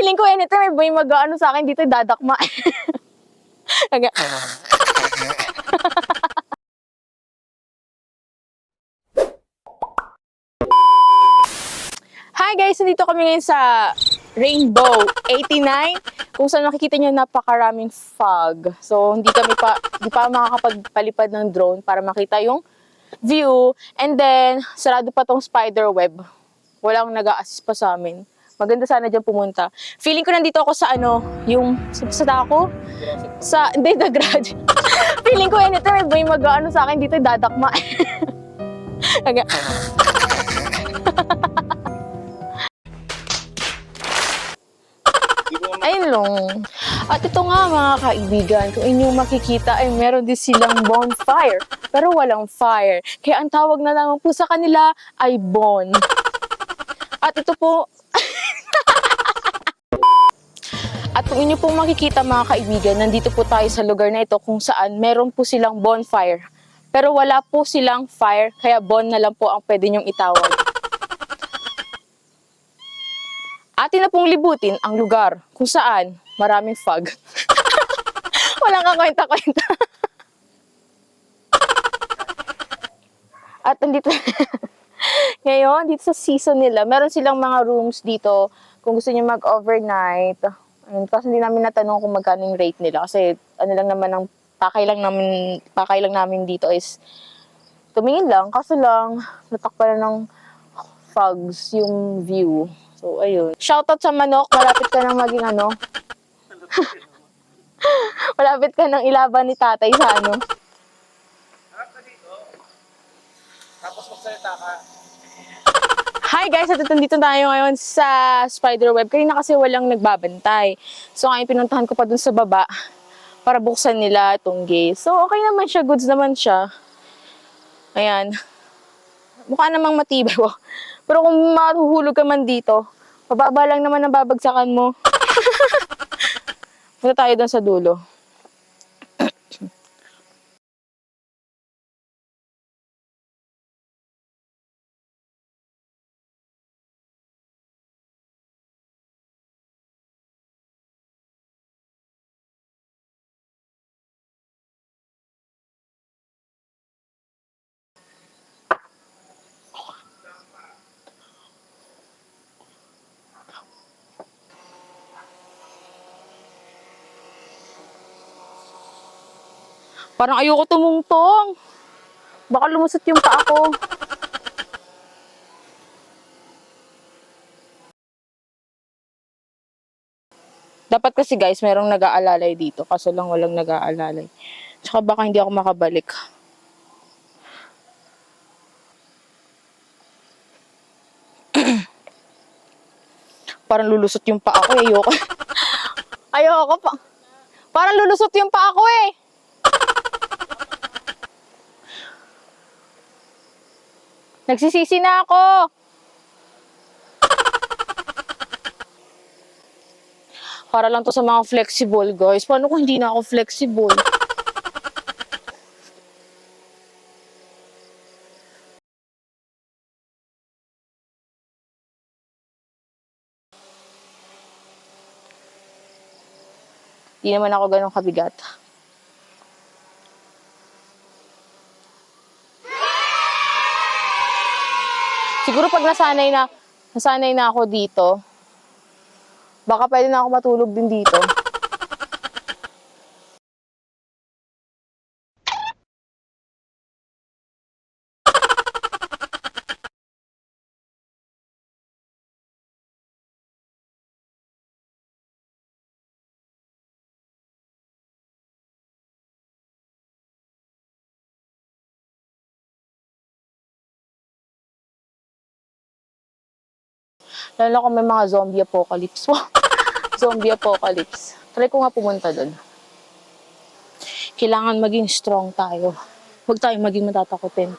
Feeling ko anytime may mag-ano sa akin dito, dadakma. Hi guys! Nandito kami ngayon sa Rainbow 89 kung saan nakikita nyo napakaraming fog. So hindi pa makakapagpalipad ng drone para makita yung view. And then, sarado pa tong spider web. Walang nag-a-assist pa sa amin. Maganda sana dyan pumunta. Feeling ko nandito ako sa yung sa Daco? Hindi, The Garage. Feeling ko anytime may mag-ano sa akin dito, dadakma. Ayun lang. At ito nga mga kaibigan, kung inyong makikita ay meron din silang bonfire. Pero walang fire. Kaya ang tawag na lang po sa kanila ay bon. At ito po, at kung inyo pong makikita mga kaibigan, nandito po tayo sa lugar na ito kung saan meron po silang bonfire. Pero wala po silang fire, kaya bon na lang po ang pwede nyong itawag. Atin na pong libutin ang lugar kung saan maraming fog. Walang kakwenta-kwenta. At nandito, ngayon, dito sa season nila, meron silang mga rooms dito kung gusto niyo mag-overnight. Kasi hindi namin natanong kung magkano yung rate nila. Kasi ano lang naman ang pakay lang namin dito is tumingin lang. Kaso lang, natakpan ng fogs yung view. So, ayun. Shoutout sa manok, malapit ka nang maging malapit ka nang ilaban ni tatay sa Harap ka dito. Tapos magsalita ka. Hi guys! At dito tayo ngayon sa Spiderweb. Kanina kasi walang nagbabantay. So, ngayon pinuntahan ko pa dun sa baba para buksan nila itong gate. So, okay naman siya. Goods naman siya. Ayan. Mukha namang matibay. Pero kung mahuhulog ka man dito, mababa lang naman ang babagsakan mo. Punta tayo doon sa dulo. Parang ayoko tumungtong. Baka lumusot yung paa ko. Dapat kasi guys, merong nag-aalalay dito. Kaso lang walang nag-aalalay. Tsaka baka hindi ako makabalik. Parang lulusot yung paa ko. Ayoko. Ayoko pa. Parang lulusot yung paa ko eh. Nagsisisi na ako. Para lang to sa mga flexible guys. Paano kung hindi na ako flexible? Hindi naman ako ganun kabigat. Siguro pag nasanay na ako dito, baka pwede na ako matulog din dito. Lalo kung may mga zombie apocalypse. Zombie apocalypse. Try ko nga pumunta doon. Kailangan maging strong tayo. Huwag tayong maging matatakotin.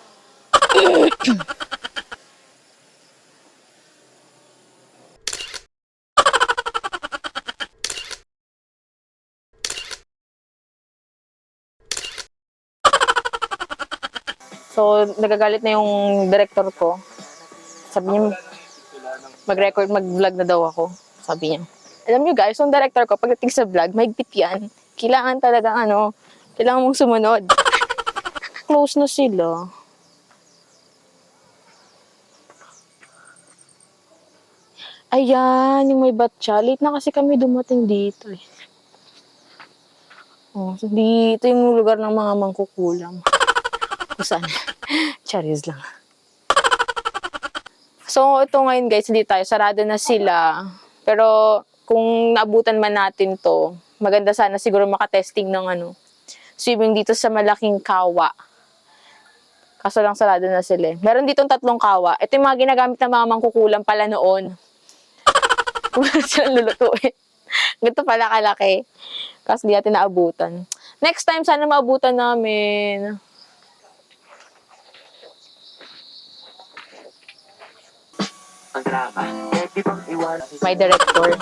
So, nagagalit na yung director ko. Sabi niya, mag-vlog na daw ako. Sabi niya. Alam nyo guys, yung director ko, pagdating sa vlog, mahigpit yan. Kailangan talaga kailangan mong sumunod. Close na sila. Ayan, yung may batcha. Late na kasi kami dumating dito eh. Oh, so dito yung lugar ng mga mangkukulam. Kung saan? Charis lang. So, ito ngayon guys, hindi tayo. Sarado na sila. Pero, kung naabutan man natin to, maganda sana siguro makatesting ng swimming dito sa malaking kawa. Kaso lang sarado na sila eh. Meron ditong 3 kawa. Ito yung mga ginagamit ng mga mangkukulam pala noon. Kung saan lulutuin. Ganito pala kalaki. Kasi di natin naabutan. Next time, sana maabutan namin. Ang drama, eh di bang iwan? May director.